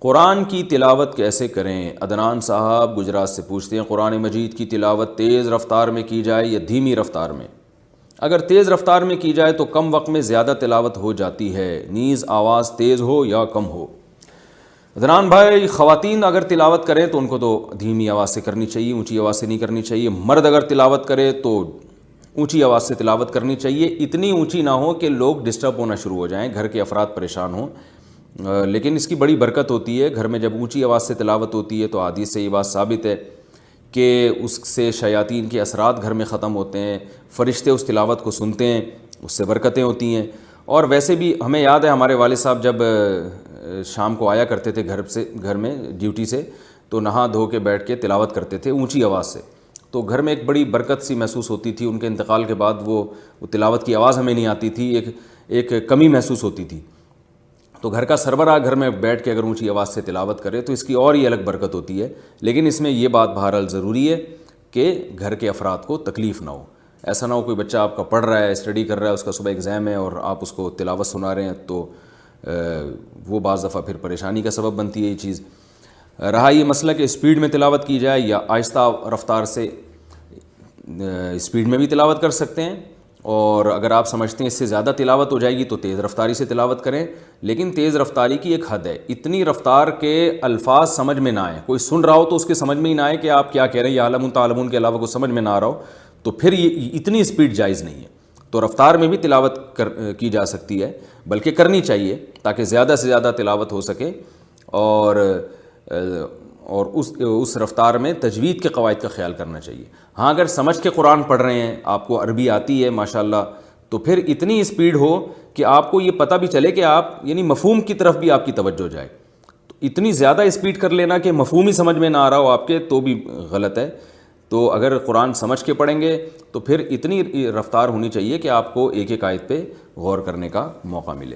قرآن کی تلاوت کیسے کریں؟ عدنان صاحب گجرات سے پوچھتے ہیں قرآن مجید کی تلاوت تیز رفتار میں کی جائے یا دھیمی رفتار میں؟ اگر تیز رفتار میں کی جائے تو کم وقت میں زیادہ تلاوت ہو جاتی ہے، نیز آواز تیز ہو یا کم ہو۔ عدنان بھائی، خواتین اگر تلاوت کریں تو ان کو تو دھیمی آواز سے کرنی چاہیے، اونچی آواز سے نہیں کرنی چاہیے۔ مرد اگر تلاوت کرے تو اونچی آواز سے تلاوت کرنی چاہیے، اتنی اونچی نہ ہو کہ لوگ ڈسٹرب ہونا شروع ہو جائیں، گھر کے افراد پریشان ہوں۔ لیکن اس کی بڑی برکت ہوتی ہے، گھر میں جب اونچی آواز سے تلاوت ہوتی ہے تو حدیث سے یہ بات ثابت ہے کہ اس سے شیاطین کے اثرات گھر میں ختم ہوتے ہیں، فرشتے اس تلاوت کو سنتے ہیں، اس سے برکتیں ہوتی ہیں۔ اور ویسے بھی ہمیں یاد ہے ہمارے والد صاحب جب شام کو آیا کرتے تھے گھر میں ڈیوٹی سے، تو نہا دھو کے بیٹھ کے تلاوت کرتے تھے اونچی آواز سے، تو گھر میں ایک بڑی برکت سی محسوس ہوتی تھی۔ ان کے انتقال کے بعد وہ تلاوت کی آواز ہمیں نہیں آتی تھی، ایک کمی محسوس ہوتی تھی۔ تو گھر کا سربراہ گھر میں بیٹھ کے اگر اونچی آواز سے تلاوت کرے تو اس کی اور ہی الگ برکت ہوتی ہے۔ لیکن اس میں یہ بات بہرحال ضروری ہے کہ گھر کے افراد کو تکلیف نہ ہو۔ ایسا نہ ہو کوئی بچہ آپ کا پڑھ رہا ہے، اسٹڈی کر رہا ہے، اس کا صبح ایگزام ہے اور آپ اس کو تلاوت سنا رہے ہیں، تو وہ بعض دفعہ پھر پریشانی کا سبب بنتی ہے یہ چیز۔ رہا یہ مسئلہ کہ اسپیڈ میں تلاوت کی جائے یا آہستہ رفتار سے، اسپیڈ میں بھی تلاوت کر سکتے ہیں، اور اگر آپ سمجھتے ہیں اس سے زیادہ تلاوت ہو جائے گی تو تیز رفتاری سے تلاوت کریں۔ لیکن تیز رفتاری کی ایک حد ہے، اتنی رفتار کے الفاظ سمجھ میں نہ آئیں، کوئی سن رہا ہو تو اس کے سمجھ میں ہی نہ آئے کہ آپ کیا کہہ رہے ہیں، یا عالمون تعلمون کے علاوہ کو سمجھ میں نہ آ رہا ہو، تو پھر یہ اتنی اسپیڈ جائز نہیں ہے۔ تو رفتار میں بھی تلاوت کی جا سکتی ہے، بلکہ کرنی چاہیے تاکہ زیادہ سے زیادہ تلاوت ہو سکے، اور اس رفتار میں تجوید کے قواعد کا خیال کرنا چاہیے۔ ہاں، اگر سمجھ کے قرآن پڑھ رہے ہیں، آپ کو عربی آتی ہے ماشاءاللہ، تو پھر اتنی اسپیڈ ہو کہ آپ کو یہ پتہ بھی چلے کہ آپ یعنی مفہوم کی طرف بھی آپ کی توجہ جائے۔ تو اتنی زیادہ اسپیڈ کر لینا کہ مفہوم ہی سمجھ میں نہ آ رہا ہو آپ کے، تو بھی غلط ہے۔ تو اگر قرآن سمجھ کے پڑھیں گے تو پھر اتنی رفتار ہونی چاہیے کہ آپ کو ایک ایک آیت پہ غور کرنے کا موقع ملے۔